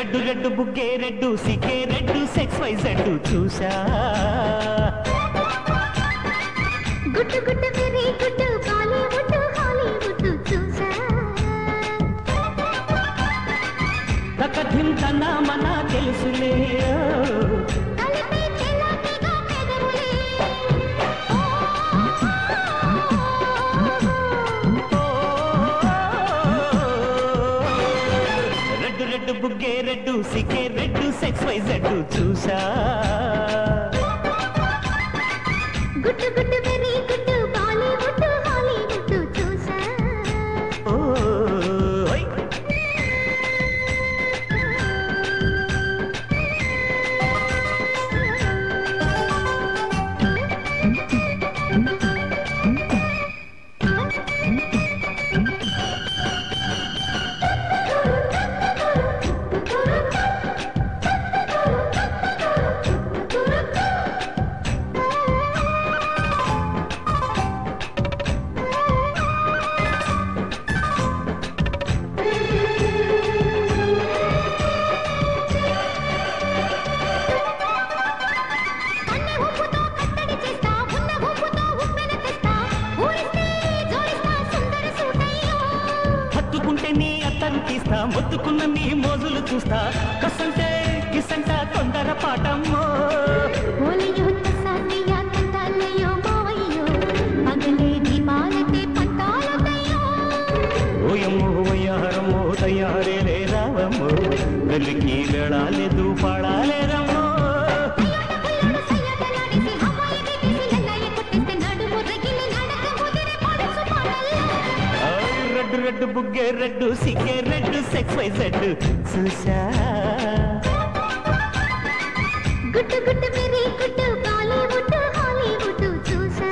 red red బుగ్గే red సికే red X Y Z చూసా గుట్టు గుట్టు వెరీ గుట్టు బాలీవుడ్ హాలీవుడ్ చూసా తకధిం తన మన తెలుసులే కలిపి తెల్లటిగా పెదవులే రెడ్డు రెడ్డు బుగ్గే రెడ్డు సికే రెడ్డు సెక్స్ వై జెడ్ చూసా గుట్టు గుట్టు వెరీ గుట్టు బాలీవుడ్ హాలీవుడ్ చూసా ఓయ్ తీస్తా మొత్తుకున్న నీ మోజులు చూస్తా కసంటే కిసంట తొందర పాటమ్మో ఓలయ్యో తసానియా తంటాలయ్యో మావయ్యో పగలే దీపాలకే పంటాలయ్యో ఓయమ్మో వయ్యారమ్మో తయారే లేదావమ్మో వెలికి వెళ్ళాలేదు పాడాలేదమ్మో రెడ్డు రెడ్డు బుగ్గే రెడ్డు సిగ్గే రెడ్డు సెక్స్ వై జెడ్ చూసా గుట్టు గుట్టు వెరీ గుట్టు బాలీవుడ్ హాలీవుడ్ చూసా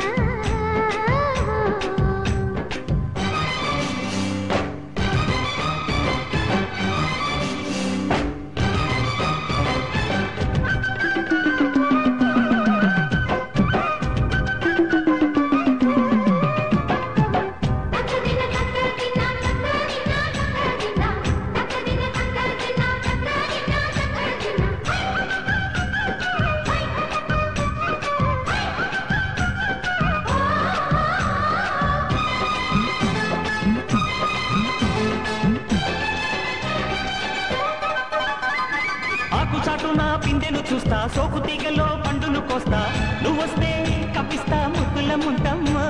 చాటున పిందెను చూస్తా సోకు తీగలో పండును కోస్తా నువ్వొస్తే కప్పిస్తా ముద్దుల ముంటమ్మా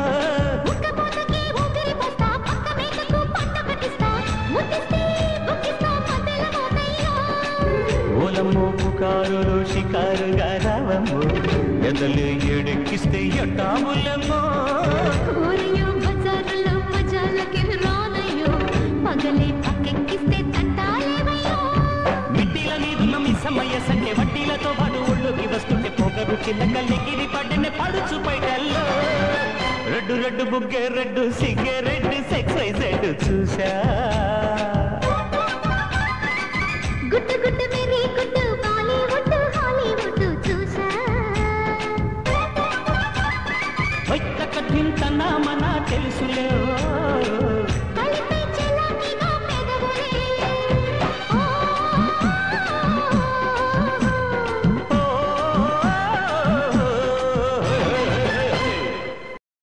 ఓలమ్మో పుకారులో షికారుగా రావమ్మో ఎదలు ఎడెక్కిస్తే ఎట్టాములమ్మో బజారులో మజాలకి రానయ్యో పగలే పక్కెక్కిస్తే తంటాలేవయ్యో మిట్టిల నీదున్న మిస్సమ్మయ్య సంఖ్య వడ్డీలతో పాటు ఒళ్ళోకి వస్తుంటే పొగరు కింద కల్లెగిరి పడ్డనే పడుచు పైటల్లో రెడ్డు రెడ్డు బుగ్గే రెడ్డు సిగ్గే రెడ్డు సెక్స్ వై జెడ్ చూసా గుట్టు గుట్టు వెరీ గుట్టు బాలీవుడ్ హాలీవుడ్ చూసా వైతక ధింతన మన తెలుసులే